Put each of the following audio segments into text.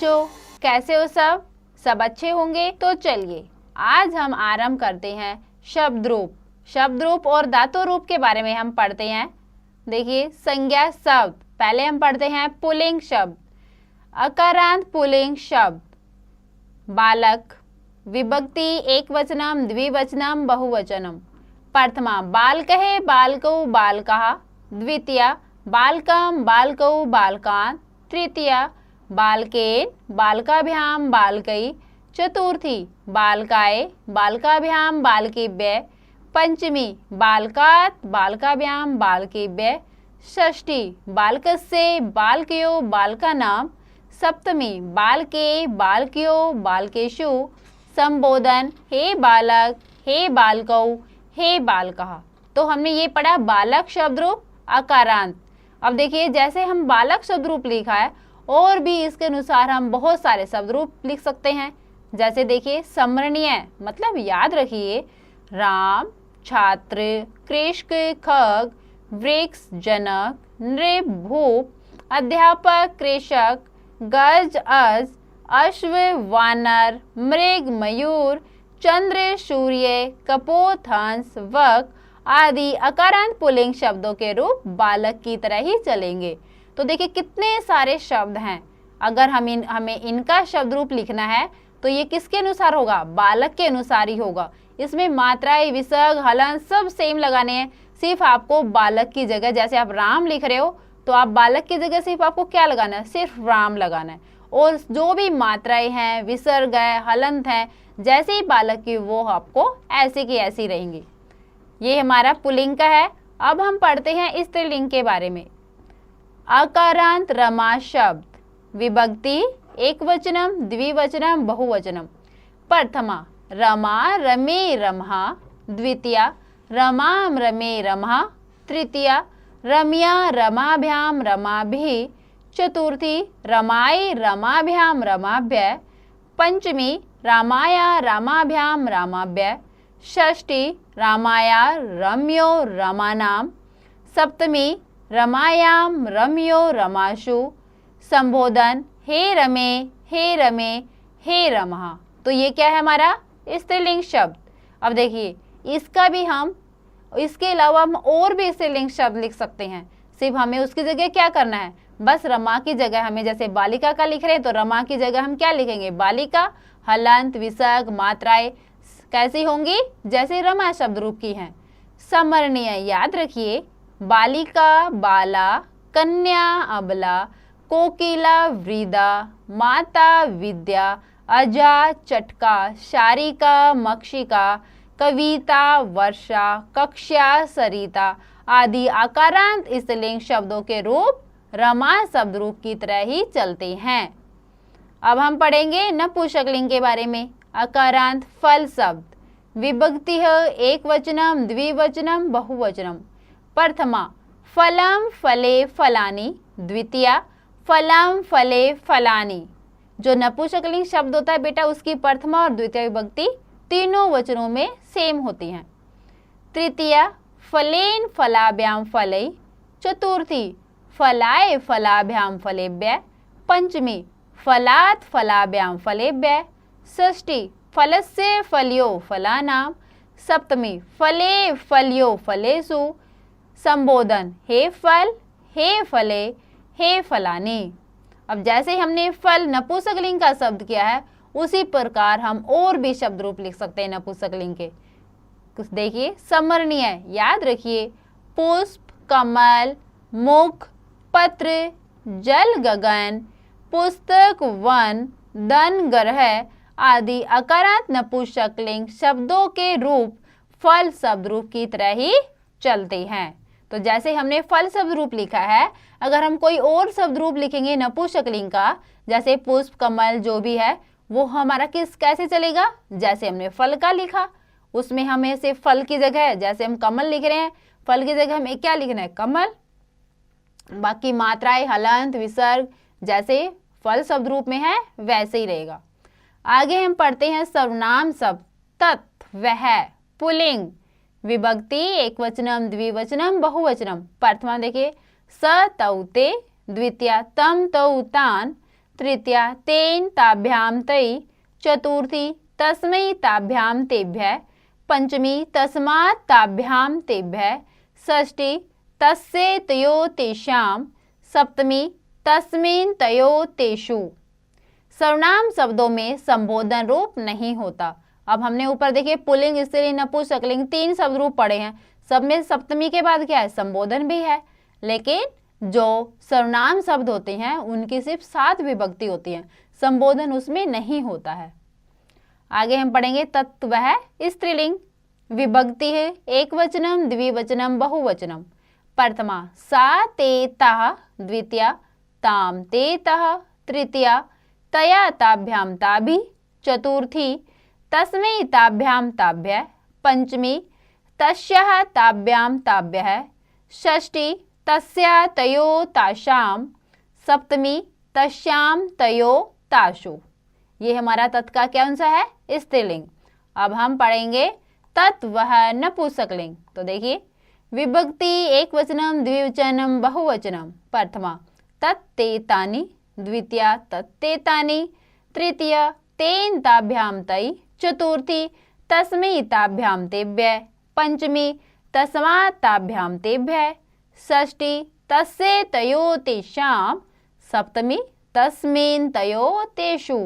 बच्चों, कैसे हो सब? सब अच्छे होंगे। तो चलिए आज हम आरंभ करते हैं शब्द रूप और धातु रूप के बारे में हम पढ़ते हैं। देखिए, संज्ञा शब्द पहले हम पढ़ते हैं पुल्लिंग शब्द। अकारांत पुल्लिंग शब्द बालक, विभक्ति एकवचनम द्विवचनम बहुवचनम। प्रथमा बालकः बालकौ बालकः, द्वितीया बालकं बालकौ बालकान्, तृतीया बालकेन बालकाभ्यां बालकै, चतुर्थी बालकाय बालकाभ्यां बालकेभ्यः, पंचमी बालकात् बालकाभ्यां बालकेभ्यः, षष्ठी बालकस्य बालकयो बालकानां, सप्तमी बालके बालकयो बालकेषु। संबोधन हे बालक, हे बालकौ, हे बालकः। तो हमने ये पढ़ा बालक शब्द रूप अकारांत। अब देखिए, जैसे हम बालक शब्द रूप लिखा है और भी इसके अनुसार हम बहुत सारे शब्द रूप लिख सकते हैं। जैसे देखिए, स्मरणीय मतलब याद रखिए, राम, छात्र, कृषक, खग, वृक्ष, जनक, नृप, भूप, अध्यापक, कृषक, गज, अज, अश्व, वानर, मृग, मयूर, चंद्र, सूर्य, कपोत, हंस, वक आदि अकारांत पुल्लिंग शब्दों के रूप बालक की तरह ही चलेंगे। तो देखिए कितने सारे शब्द हैं। अगर हमें इनका शब्द रूप लिखना है तो ये किसके अनुसार होगा? बालक के अनुसार ही होगा। इसमें मात्राएं, विसर्ग, हलंत सब सेम लगाने हैं। सिर्फ आपको बालक की जगह, जैसे आप राम लिख रहे हो तो आप बालक की जगह सिर्फ आपको क्या लगाना है? सिर्फ राम लगाना है। और जो भी मात्राएं हैं, विसर्ग है, हलंत है, जैसे ही बालक की वो आपको ऐसे की ऐसी रहेंगी। ये हमारा पुल्लिंग का है। अब हम पढ़ते हैं स्त्रीलिंग के बारे में। अकारांत रमा शब्द विभक्ति एकवचनम द्विवचनम बहुवचनम। प्रथमा रमा रमे रमः, द्वितीया रमाम रमे रमः, तृतीया रम्या रमाभ्याम रमाभिः, चतुर्थी रमाय रमाभ्याम रमाभ्यः, पंचमी रामाया रामाभ्याम रामाभ्यः, षष्ठी रामाया रम्यो रमानां, सप्तमी रमायाम रम्यो रमाशु। संबोधन हे रमे, हे रमे, हे रमः। तो ये क्या है? हमारा स्त्रीलिंग शब्द। अब देखिए, इसका भी हम, इसके अलावा हम और भी स्त्रीलिंग शब्द लिख सकते हैं। सिर्फ हमें उसकी जगह क्या करना है? बस रमा की जगह हमें, जैसे बालिका का लिख रहे हैं तो रमा की जगह हम क्या लिखेंगे? बालिका। हलंत, विसर्ग, मात्राएं कैसी होंगी? जैसे रमा शब्द रूप की हैं। समरणीय याद रखिए, बालिका बाला, कन्या अबला, कोकिला वृदा, माता विद्या, अजा चटका, शारिका मक्षिका, कविता वर्षा, कक्षा सरिता आदि अकारांत स्त्रीलिंग शब्दों के रूप रमा शब्द रूप की तरह ही चलते हैं। अब हम पढ़ेंगे नपुंसकलिंग के बारे में। अकारांत फल शब्द विभक्ति एकवचनम द्विवचनम बहुवचनम। प्रथमा फलम फले फलानि, द्वितीया फलम फले फलानि। जो नपुंसकलिंग शब्द होता है बेटा, उसकी प्रथमा और द्वितीय विभक्ति तीनों वचनों में सेम होती हैं। तृतीया फलेन फलाभ्याम फलै, चतुर्थी फलाय फलाभ्याम फलेभ्यः, पंचमी फलात् फलाभ्याम फलेभ्यः, षष्ठी फलस्य फल्यो फलानां, सप्तमी फले फल्यो फलेषु। संबोधन हे फल, हे फले, हे फलानि। अब जैसे हमने फल नपुंसकलिंग का शब्द किया है, उसी प्रकार हम और भी शब्द रूप लिख सकते हैं नपुंसकलिंग के। कुछ देखिए, समरणीय याद रखिए, पुष्प, कमल, मुख, पत्र, जल, गगन, पुस्तक, वन, धन, ग्रह आदि अकारांत नपुंसकलिंग शब्दों के रूप फल शब्द रूप की तरह ही चलते हैं। तो जैसे हमने फल शब्द रूप लिखा है, अगर हम कोई और शब्द रूप लिखेंगे नपुंसकलिंग का, जैसे पुष्प, कमल जो भी है, वो हमारा कैसे चलेगा? जैसे हमने फल का लिखा, उसमें हमें सिर्फ फल की जगह, जैसे हम कमल लिख रहे हैं, फल की जगह हमें क्या लिखना है? कमल। बाकी मात्राएं, हलंत, विसर्ग जैसे फल शब्द रूप में है वैसे ही रहेगा। आगे हम पढ़ते हैं सर्वनाम शब्द तत्, वह, पुल्लिंग विभक्ति एकवचनम द्विवचनम बहुवचनम। प्रथमा देखिए, स तौ ते, द्वितीया तम तौ तान, तृतीया तेन ताभ्याम तई, चतुर्थी तस्मै ताभ्याम तेभ्यः, पंचमी तस्मात् ताभ्याम तेभ्यः, षष्ठी तस्य तयो तेषां, सप्तमी तस्मिन् तयो तेषु। सर्वनाम शब्दों में संबोधन रूप नहीं होता। अब हमने ऊपर देखिए पुल्लिंग, स्त्रीलिंग, नपुंसकलिंग 3 शब्द रूप पढ़े हैं। सब में सप्तमी के बाद क्या है? संबोधन भी है। लेकिन जो सर्वनाम शब्द होते हैं उनकी सिर्फ 7 विभक्ति होती है, संबोधन उसमें नहीं होता है। आगे हम पढ़ेंगे तत्व है स्त्रीलिंग। विभक्ति है एक वचनम, द्विवचनम, बहुवचनम। प्रथमा सा ते ताः, द्वितीया ताम ते तः, तृतीया तया ताभ्याम ताभिः, चतुर्थी तस्मै ताभ्याम ताभ्यः, पंचमी तस्याः ताभ्याम ताभ्यः, षष्ठी तस्या तयो तासाम, सप्तमी तस्याम तयो तासु। ये हमारा तत् का क्या सा है? स्त्रीलिंग। अब हम पढ़ेंगे तत्व नपुंसकलिंग। तो देखिए विभक्ति एक वचनम, द्विवचनम, बहुवचनम। प्रथमा तत्ते तानि, द्वितीया तत्ते तानि, तृतीया तेन ताभ्याम तै, चतुर्थी तस्मै ताभ्याम तेभ्यः, पंचमी तस्मात् ताभ्याम तेभ्यः, षष्ठी तस्य तयो तेषां, सप्तमी तस्मिन् तयो तेषु।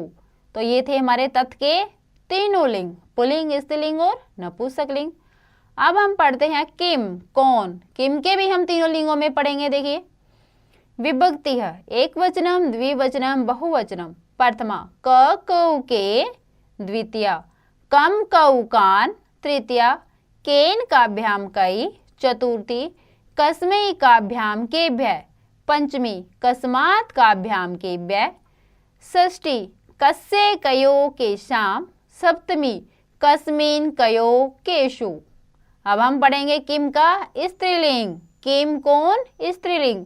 तो ये थे हमारे तत् के तीनों लिंग, पुल्लिंग, स्त्रीलिंग और नपुंसकलिंग। अब हम पढ़ते हैं किम, कौन। किम के भी हम तीनों लिंगों में पढ़ेंगे। देखिए विभक्ति है एक वचनम, द्विवचनम, बहुवचनम। प्रथमा क कौ के, द्वितीया कम कौ कान, तृतीया केन काभ्याम कै, चतुर्थी कस्मै काभ्याम केभ्यः, पंचमी कस्मात् काभ्याम केभ्यः, षष्ठी कस्य कयो केषां, सप्तमी कस्मिन् कयो केषु। अब हम पढ़ेंगे किम का स्त्रीलिंग। किम कौन? स्त्रीलिंग।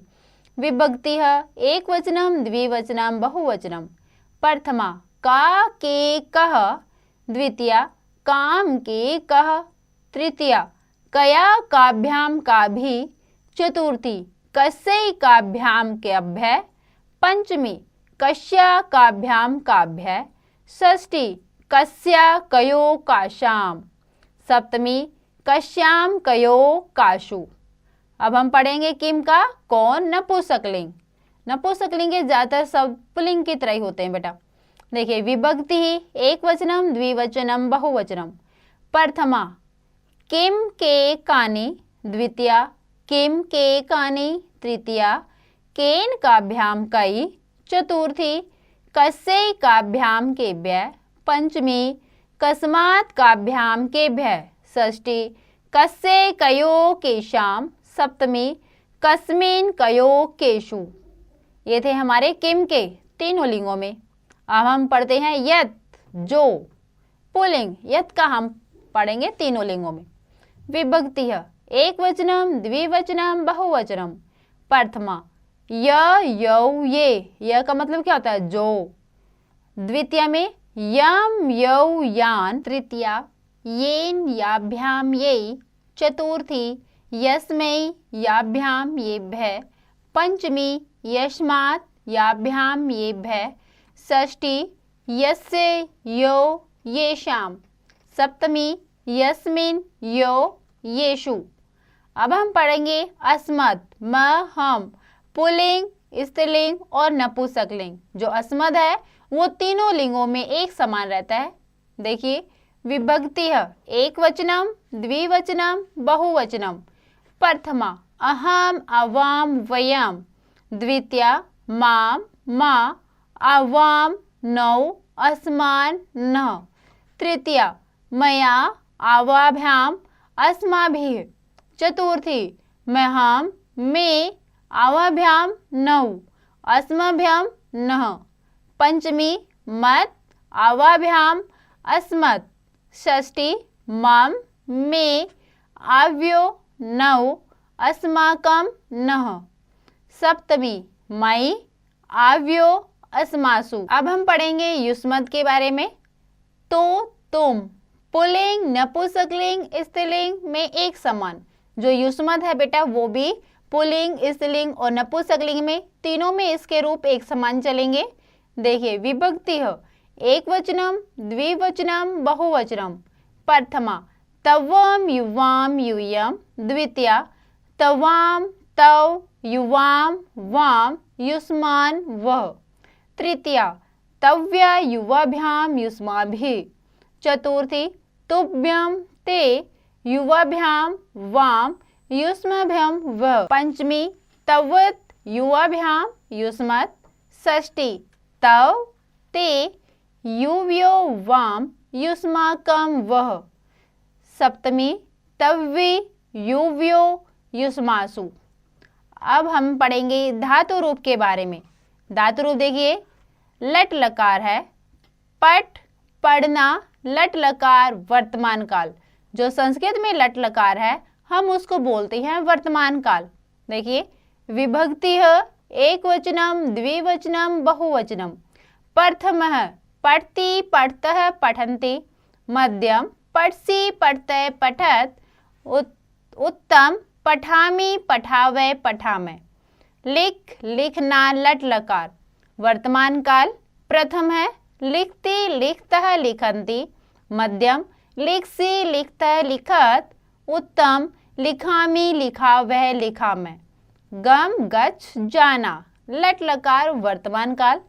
विभक्ति है एक वचनम, द्विवचनम, बहुवचनम। प्रथमा का के कह, द्वितीया काम के कह, तृतीया कया काभ्याम काभि, चतुर्थी कस्यै काभ्याम केभ्यः, पंचमी कस्या काभ्याम काभ्यः, षष्ठी कस्या कयो काशाम, सप्तमी कश्याम कयो काशु। अब हम पढ़ेंगे किम का कौन नपुंसकलिंग। नपुंसकलिंग के ज्यादातर सब पुल्लिंग की तरह ही होते हैं बेटा। देखिए विभक्ति ही एक वचनम, द्विवचनम, बहुवचनम। प्रथमा किम के कानि, द्वितीया किम के कानि, तृतीया केन काभ्याम कै, चतुर्थी कस्यै काभ्याम केभ्यः, पंचमी कस्मात् काभ्याम केभ्यः, षष्ठी कस्यै कयो केषां, सप्तमी कस्मिन् कयो केषु। ये थे हमारे किम के तीनों लिंगों में। अब हम पढ़ते हैं यत, जो। पुल्लिंग यत का हम पढ़ेंगे तीनों लिंगों में। विभक्ति है एक वचनम, द्विवचनम, बहुवचनम। प्रथमा य यौ ये, य का मतलब क्या होता है? जो। द्वितीया में यम यौ यान, तृतीया येन याभ्याम ये, चतुर्थी यस्मै याभ्याम येभ्यः, पंचमी यस्मात् याभ्याम येभ्यः, षष्ठी यस्य यो येषां, सप्तमी यस्मिन् यो येषु। अब हम पढ़ेंगे अस्मत्, म, हम। पुल्लिंग, स्त्रीलिंग और नपुंसकलिंग। जो अस्मद है वो तीनों लिंगों में एक समान रहता है। देखिए विभक्ति है एक वचनम, द्विवचनम, बहुवचनम। प्रथमा अहम, अवाम, वयम। द्वितीया माम, मा, आवाम, नौ, अस्मान्, नः। तृतीया मया, आवाभ्याम, अस्माभिः। चतुर्थी मह्यं, मे, आवाभ्याम, नौ, अस्मभ्यं, नः। पंचमी मत्, आवाभ्याम, अस्मत्। षष्ठी मम, मे, आव्यो, नौ, अस्माकं, नः। सप्तमी मयि, आव्यो, अस्मासु। अब हम पढ़ेंगे युष्मद् के बारे में। तो, तुम। पुल्लिंग, नपुंसकलिंग, स्त्रीलिंग में एक समान। जो युष्मद् है बेटा वो भी पुल्लिंग, स्त्रीलिंग और नपुंसकलिंग में तीनों में इसके रूप एक समान चलेंगे। देखिए विभक्ति है, एक वचनम, द्विवचनम, बहुवचनम। प्रथमा तवम युवाम यूयम, द्वितीया तवाम तव युवाम वाम युष्मान वह, तृतीया तव्या युवाभ्याम युष्माभिः, चतुर्थी तुभ्यम ते युवाभ्याम वाम युष्मभ्यम वह, पंचमी तवत युवाभ्याम युष्मत्, षष्ठी तव ते युव्यो वाम युष्माकं वह, सप्तमी तव्वी युव्यो युष्मासु। अब हम पढ़ेंगे धातु रूप के बारे में। धातु रूप देखिए, लट लकार है, पठ पढ़ना, लट लकार वर्तमान काल। जो संस्कृत में लट लकार है हम उसको बोलते हैं वर्तमान काल। देखिए विभक्ति है, एक वचनम, द्विवचनम, बहुवचनम। प्रथमः पठति पठतः पठन्ति, मध्यम पठसि पठते पठत, उत्तम पठामि पठावे पठामे। लिख लिखना, लट लकार वर्तमान काल। प्रथम है लिखति लिखतः लिखन्ति, मध्यम लिखसि लिखतः लिखत, उत्तम लिखामि लिखावह लिखामे। गम गच्छ जाना, लट लकार वर्तमान काल।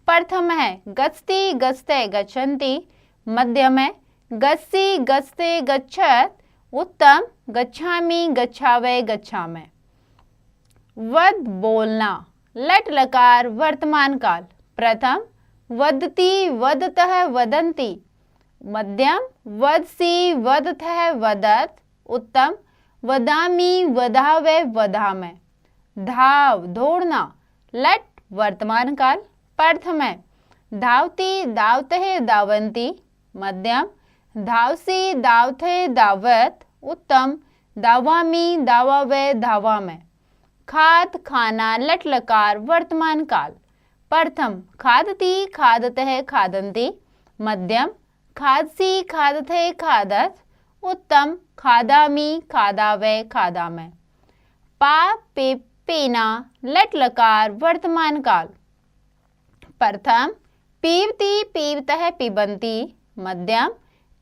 प्रथम है गच्छति गच्छते गच्छन्ति, मध्यम है गच्छसि गच्छते गच्छत, उत्तम गच्छामि गच्छावे गच्छामे। वद बोलना, लट लकार वर्तमान काल। प्रथम वदति वदतः वदन्ति, मध्यम वदसि वदतः वदत, उत्तम वदामि वदावे वदामे। धाव दौड़ना, लट वर्तमान काल। प्रथम है धावति धावतः धावन्ति, मध्यम धावसि धावते धावत, उत्तम धावामि धावावे धावामे। खाद खाना, लट लकार वर्तमान काल। प्रथम खादति खादतः खादन्ति, मध्यम खादसि खादते खादत, उत्तम खादामि खादावे खादामे। पा पे पीना, लट लकार वर्तमान काल। प्रथम पीबति पीबतः पिबन्ति, मध्यम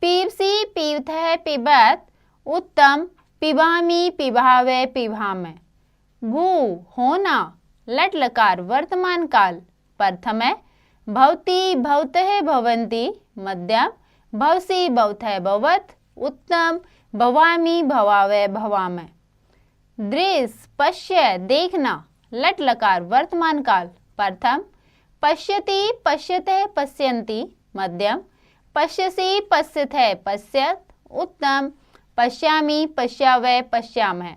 पीबसि पीबतः पिबत, उत्तम पिबामि पिबावे पिबामे। भू होना, लट लकार वर्तमान काल। प्रथम है भवति भवतः भवन्ति, मध्यम भवसि भवतः भवत, उत्तम भवामि भवावे भवामे। दृश्य पश्य देखना, लट लकार वर्तमान काल। प्रथम पश्यति पश्यते पश्यन्ति, मध्यम पश्यसि पश्यते पश्यत, उत्तम पश्यामि पश्यावे पश्यामः।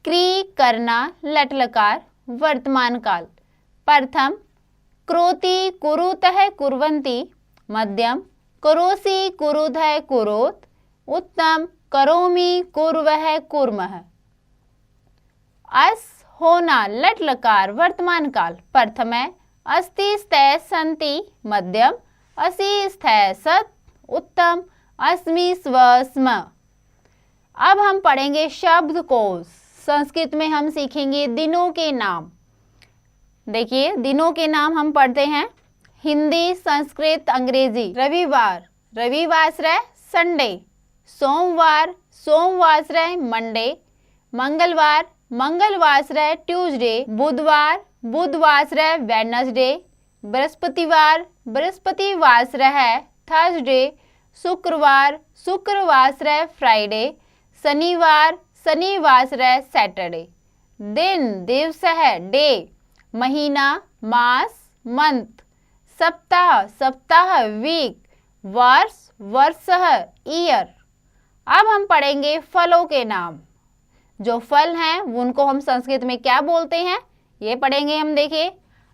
क्री करना, लट लकार वर्तमान काल। प्रथम करोति कुरुतः कुर्वन्ति, मध्यम करोसि कुरुतः कुरुत, उत्तम करोमि कुर्वः कुर्मः। अस होना, लट लकार वर्तमान काल। प्रथम है अस्ति स्थै सन्ति, मध्यम असि स्थै सत्, उत्तम अस्मि स्व स्म। अब हम पढ़ेंगे शब्दकोश। संस्कृत में हम सीखेंगे दिनों के नाम। देखिए दिनों के नाम हम पढ़ते हैं हिंदी, संस्कृत, अंग्रेजी। रविवार, रविवासरय संडे। सोमवार, सोमवासरय मंडे। मंगलवार, मंगलवासरय ट्यूसडे। बुधवार, बुधवासरय वेडनेसडे। बृहस्पतिवार, बृहस्पतिवासरय थर्सडे। शुक्रवार, शुक्रवासरय फ्राइडे। शनिवार, शनिवासरय सैटरडे। दिन, दिवस है डे। महीना, मास, मंथ। सप्ताह, सप्ताह वीक। वर्ष, वर्षः ईयर। अब हम पढ़ेंगे फलों के नाम। जो फल हैं उनको हम संस्कृत में क्या बोलते हैं ये पढ़ेंगे हम। देखिए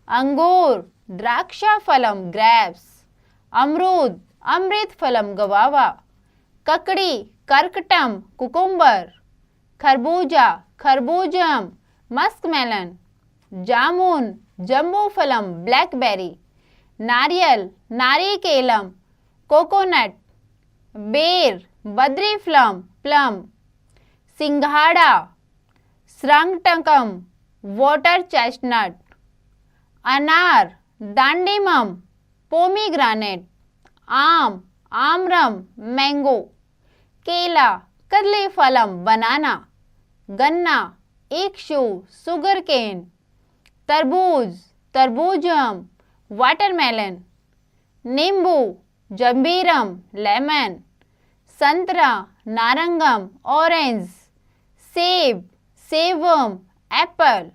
अंगूर, द्राक्षा फलम ग्रेप्स। अमरूद, अमृत फलम गवावा। ककड़ी, कर्कटम कुकुम्बर। खरबूजा, खरबूजम मस्कमेलन। जामुन, जम्बू फलम ब्लैकबेरी। नारियल, नारिकेलम कोकोनट। बेर, बद्री फलम प्लम। सिंघाड़ा, श्रृंगटकम वाटर चेस्टनट। अनार, दांडिमम पोमीग्रानेट, आम आमरम मैंगो, केला कदली फलम बनाना, गन्ना इक्शू सुगर केन, तरबूज तरबूजम वाटरमेलन, नींबू जंबीरम लेमन, संतरा नारंगम ऑरेंज, सेब सेवम एप्पल।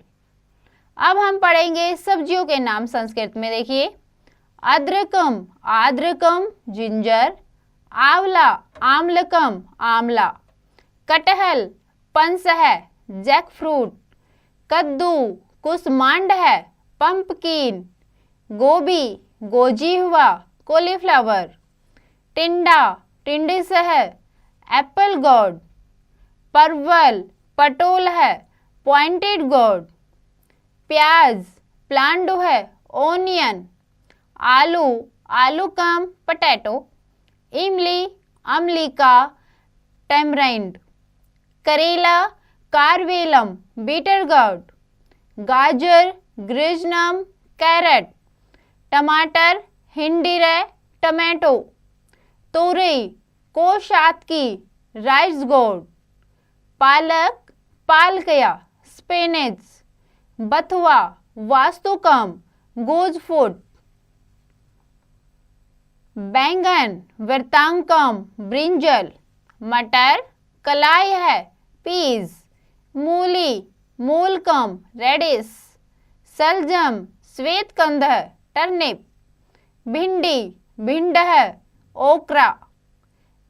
अब हम पढ़ेंगे सब्जियों के नाम संस्कृत में। देखिए, अद्रकम आद्रकम जिंजर, आंवला आम्लकम आंवला, कटहल पनस है जैक फ्रूट, कद्दू कुसमांड है पंपकिन, गोभी गोजी हुआ कॉलीफ्लावर, टिंडा टिंडिस है एप्पल गॉड, परवल पटोल है पॉइंटेड गॉड, प्याज प्लांडो है ओनियन, आलू आलूकम पटेटो, इमली अमलिका टेमराइंड, करेला कार्वेलम बीटर गॉड, गाजर ग्रिजनम कैरेट, टमाटर हिंडीरे टमेटो, तोरई कोशातकी राइस गोड, पालक पालकया स्पिनच, बथुआ वास्तुकम गोज फूड, बैंगन वृतांकम ब्रिंजल, मटर कलाई है पीज, मूली मूलकम रेडिस, सलजम श्वेत कंद है टर्निप, भिंडी भिंड है ओकरा,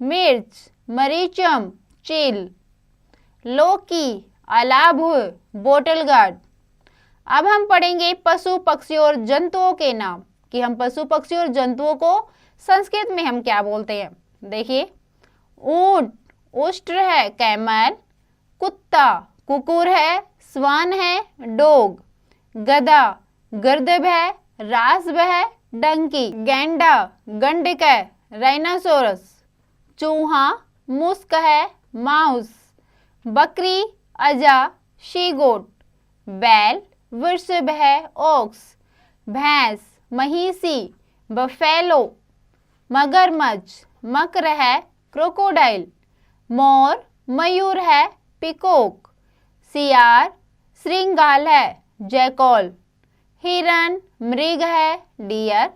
मिर्च मरीचम चिल, लौकी अलाभ बोटल गार्ड। अब हम पढ़ेंगे पशु पक्षी और जंतुओं के नाम कि हम पशु पक्षी और जंतुओं को संस्कृत में हम क्या बोलते हैं। देखिए, ऊंट उष्ट्र है कैमल, कुत्ता कुकुर है, स्वान है डॉग, गधा गर्दभ है, रासव है डंकी, गैंडा गंडक है राइनासोरस, चूहा मुस्क है माउस, बकरी अजा शी गोट, बैल वृषभ है ओक्स, भैंस महिषी बफेलो, मगरमच्छ मकर है क्रोकोडाइल, मोर मयूर है पिकॉक, सियार श्रृंगाल है जैकॉल, हिरन मृग है डियर,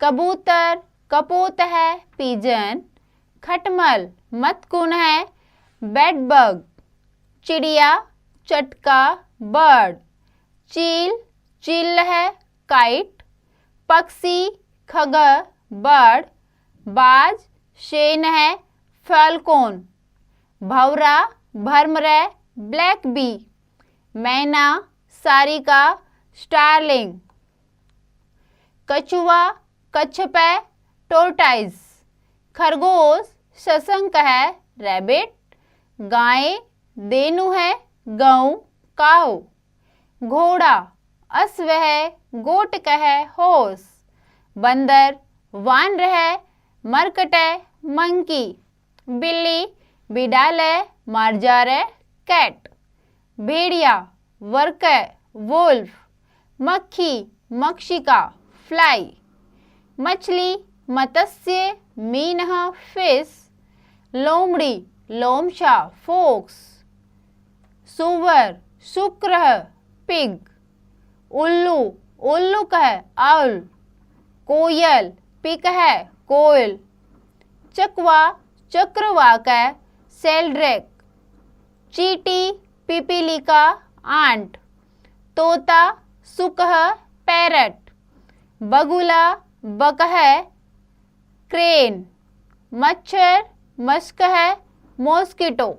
कबूतर कपोत है पिजन, खटमल मतकुन है बेडबग, चिड़िया चटका बर्ड, चील चिल है काइट, पक्षी खगा बर्ड, बाज शेन है फैल्कोन, भौरा भरमरे ब्लैक बी, मैना सारिका स्टारलिंग, कछुआ कच्छपै टोर्टाइज, खरगोश शशंक है रैबिट, गाय देनु है गऊ काऊ, घोड़ा अश्व है गोटक है होस, बंदर वानर है मरकट है मंकी, बिल्ली बिडाल है मार्जार है कैट, भेड़िया वर्क है वुल्फ, मक्खी मक्षिका फ्लाई, मछली मत्स्य मीन फिश, लोमड़ी लोमशा फोक्स, सुअर शुक्र पिग, उल्लू उल्लुक है आउल, कोयल पिक है कोयल, चकवा चक्रवाक है सेल्ड्रेक, चीटी पिपीलिका आंट, तोता सुक है पैरट, बगुला बक है क्रेन, मच्छर मस्क है मॉस्किटो,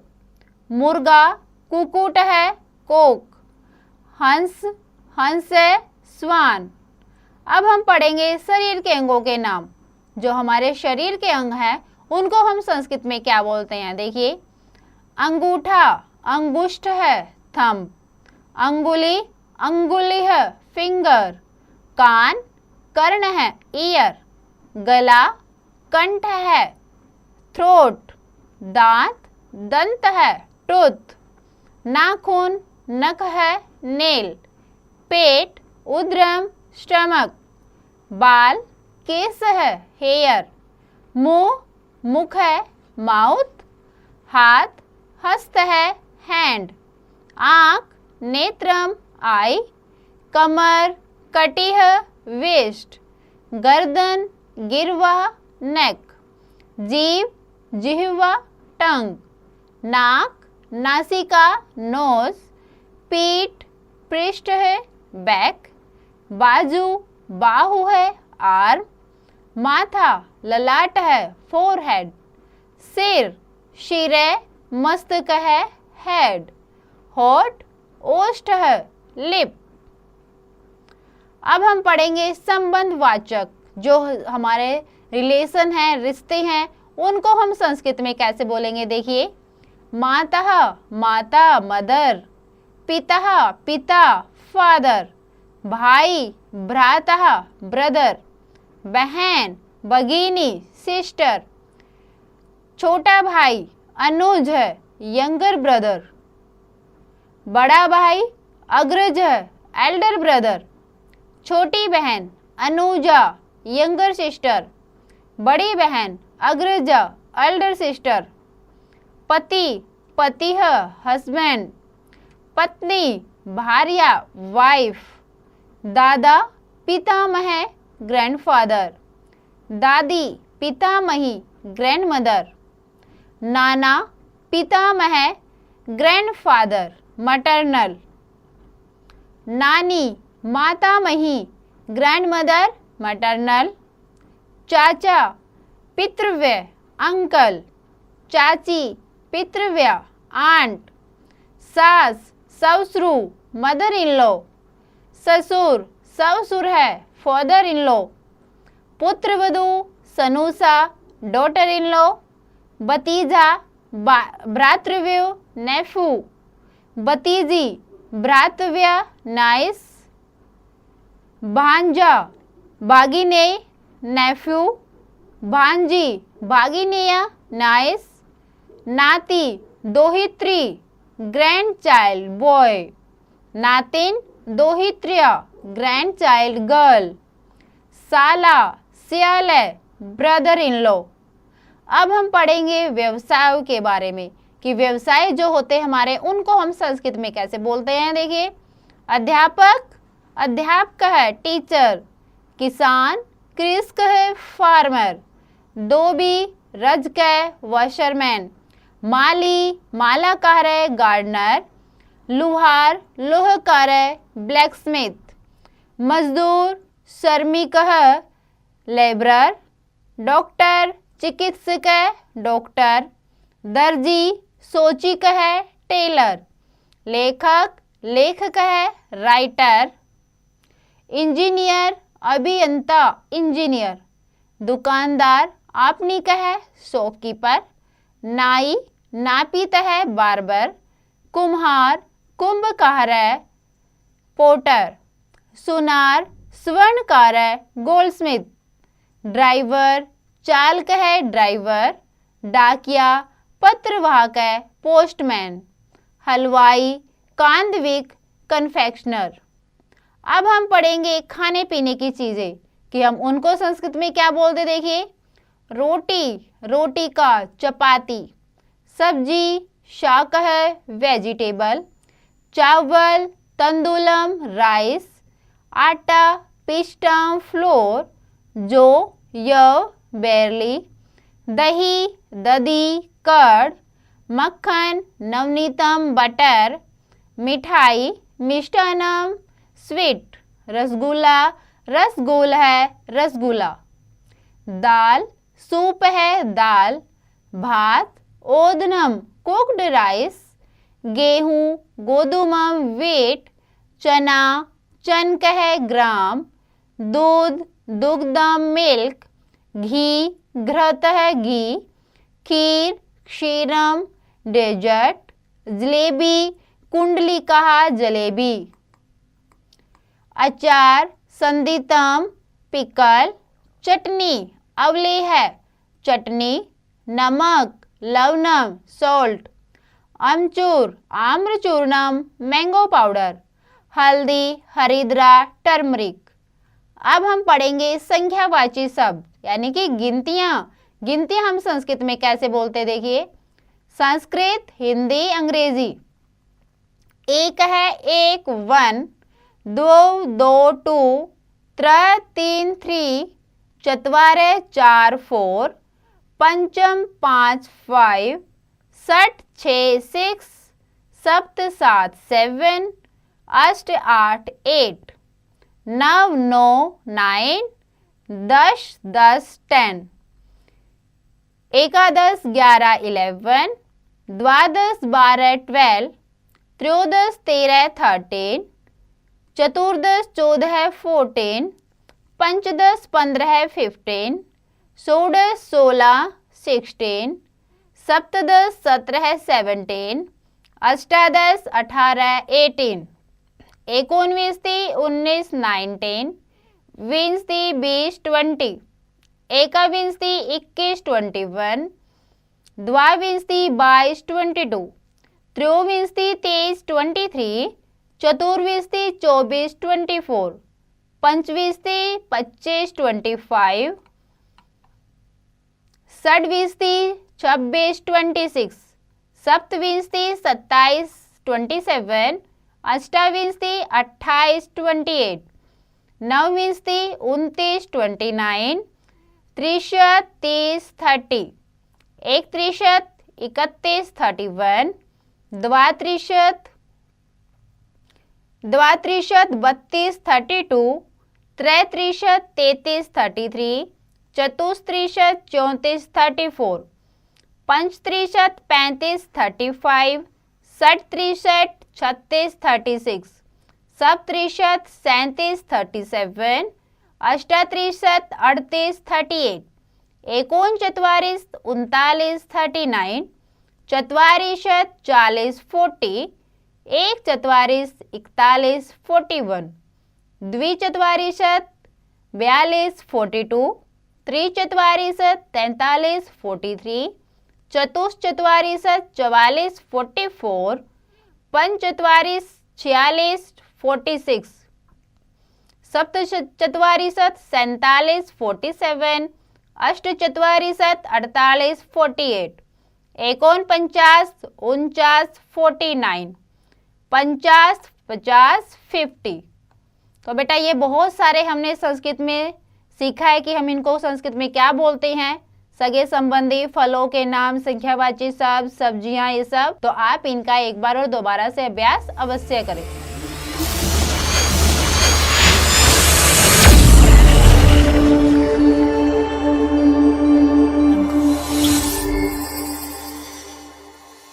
मुर्गा कुकुट है कोक, हंस हंस है स्वान। अब हम पढ़ेंगे शरीर के अंगों के नाम। जो हमारे शरीर के अंग हैं उनको हम संस्कृत में क्या बोलते हैं। देखिए, अंगूठा अंगुष्ठ है थंब, अंगुली अंगुली है फिंगर, कान कर्ण है ईयर, गला कंठ है थ्रोट, दांत दंत है टूथ, नाखून नख है नेल, पेट उद्रम स्टमक, बाल, केस है, हेयर। मुंह, मुख है, माउथ। हाथ, हस्त है, हैंड। आँख, नेत्रम, आई। कमर, कटिह, वेस्ट। गर्दन, गिरवा, नेक। जीभ, जिह्वा, टंग। नाक, नासिका, नोज। पीठ, पृष्ठ है, बैक। बाजू, बाहु है, आर्म। माथा, ललाट है, फोरहेड। सिर, शिरे, मस्तक है, हेड। होठ, ओष्ठ है, लिप। अब हम पढ़ेंगे संबंधवाचक, जो हमारे रिलेशन हैं, रिश्ते हैं, उनको हम संस्कृत में कैसे बोलेंगे। देखिए, मातः, माता, मदर। पिता, पिता, फादर। भाई, भ्रातः, ब्रदर। बहन, भगिनी, सिस्टर। छोटा भाई, अनुज है, यंगर ब्रदर। बड़ा भाई, अग्रज है, एल्डर ब्रदर। छोटी बहन, अनुजा, यंगर सिस्टर। बड़ी बहन, अग्रजा, एल्डर सिस्टर। पति, पतिः, हस्बैंड। पत्नी, भार्या, वाइफ। दादा, पितामह, ग्रैंडफादर। दादी, पितामही, ग्रैंडमदर। नाना, पितामह, ग्रैंडफादर, मटरनल। नानी, मातामही, ग्रैंडमदर, मटरनल। चाचा, पितृव्य, अंकल। चाची, पितृव्य, आंट। सास, ससुर, मदर इन लॉ। ससुर, ससुर है, फादर इन लॉ। पुत्रवधू, सनुसा, डॉटर इन लॉ। भतीजा, भ्रातृव्य, नेफ्यू। भतीजी, भ्रातव्य, नाइस। भांजा, भागिने, नेफ्यू। भांजी, भागिनेय, नाइस। नाती, दोहित्री, ग्रैंड चाइल्ड, बॉय। नातिन, दोहित्र्य, ग्रैंड चाइल्ड, गर्ल। साला, सियाले, ब्रदर इन लॉ। अब हम पढ़ेंगे व्यवसायों के बारे में कि व्यवसाय जो होते हैं हमारे, उनको हम संस्कृत में कैसे बोलते हैं। देखिए, अध्यापक, अध्यापक है, टीचर। किसान, कृषक है, फार्मर। धोबी, रजक है, वॉशरमैन। माली, मालाकार है, गार्डनर। लुहार, लोहकार है, ब्लैकस्मिथ। मजदूर, श्रमिक है, लेबरर। डॉक्टर, चिकित्सक है, डॉक्टर। दर्जी, सोचिक है, टेलर। लेखक, लेखक है, राइटर। इंजीनियर, अभियंता, इंजीनियर। दुकानदार, आपनिक है, शॉपकीपर। नाई, नापित है, बार्बर। कुम्हार, कुंभकार है, पोटर। सुनार, स्वर्णकार है, गोल्डस्मिथ। ड्राइवर, चालक है, ड्राइवर। डाकिया, पत्रवाहक है, पोस्टमैन। हलवाई, कांदविक, कन्फेक्शनर। अब हम पढ़ेंगे खाने पीने की चीजें कि हम उनको संस्कृत में क्या बोलते। देखिए, रोटी, रोटी का, चपाती। सब्जी, शाक है, वेजिटेबल। चावल, तंदुलम, राइस। आटा, पिस्टम, फ्लोर। जौ, यव, बेरली। दही, दधी, कर्ड। मक्खन, नवनीतम, बटर। मिठाई, मिष्टान्नम, स्वीट। रसगुल्ला, रसगोल है, रसगुल्ला। दाल, सूप है, दाल। भात, ओदनम, कुक्ड राइस। गेहूं, गोधुमम, व्हीट। चना, चनक है, ग्राम। दूध, दुग्धम, मिल्क। घी, घृत है, घी। खीर, क्षीरम, डेजर्ट। जलेबी, कुंडलिका, जलेबी। अचार, संदितम, पिकल। चटनी, अवले है, चटनी। नमक, लवणम, सॉल्ट। अमचूर, आम्रचूर्णम, मैंगो पाउडर। हल्दी, हरिद्रा, टर्मरिक। अब हम पढ़ेंगे संख्यावाची शब्द यानी कि गिनतियां। गिनती हम संस्कृत में कैसे बोलते हैं देखिए, संस्कृत, हिंदी, अंग्रेजी। एक है एक, वन, दो दो, टू, तीन, थ्री, चत्वारे चार, फोर, पंचम पाँच, फाइव, षठ छः, सिक्स, सप्त सात, सेवन, अष्ट आठ, एट, नव नौ, नाइन, दस दस, टेन, एकादश ग्यारह, इलेवन, द्वादश बारह, ट्वेल्व, त्रयोदश तेरह, थर्टीन, चतुर्दश चौदह, फोर्टीन, पंचदश पंद्रह, फिफ्टीन, षोडश सोलह, सिक्सटीन, सप्तदश सत्रह, सेवनटीन, अष्टादश अठारह, एटीन, एकोनविंशति उन्नीस, नाइनटीन, विंशति बीस, ट्वेंटी, एकविंशति इक्कीस, 21, द्वाविंशति बाईस, 22, त्रयोविंशति 23, 23, चतुर्विंशति 24, 24, पंचविंशति 25, 25, षड्विंशति 26, 26, सप्तविंशति 27, 27, अष्टाविंशति 28, 28, नवविंशति 29, 29, त्रिशत 30, 30, एकत्रिशत 31, 31, द्वात्रिशत 32, 32, त्रैत्रिशत 33, 33, चतुस्त्रिशत 34, 34, पंचत्रिशत 35, 35, षट्त्रिशत 36, 36, सप्तत्रिशत 37, 37, अष्टात्रिशत 38, 38, एकोनचत्वारिश 39, 39, चत्वारिशत 40, 40, एक चत्वारिश 41, 41, द्विचत्वारिशत 42, 42, त्रिचत्वारिशत 43, 43, चतुश्चत्वारिशत 44, 44, पंचचत्वारिश 46, 46, सप्तचत्वारिशत 47, 47, अष्टचत्वारिशत 48, 48, एकोनपचास 49, 49, पंचास 50, 50। तो बेटा ये बहुत सारे हमने संस्कृत में सीखा है कि हम इनको संस्कृत में क्या बोलते हैं, सगे संबंधी, फलों के नाम, संख्यावाची शब्द, सब्जियां, ये सब। तो आप इनका एक बार और दोबारा से अभ्यास अवश्य करें।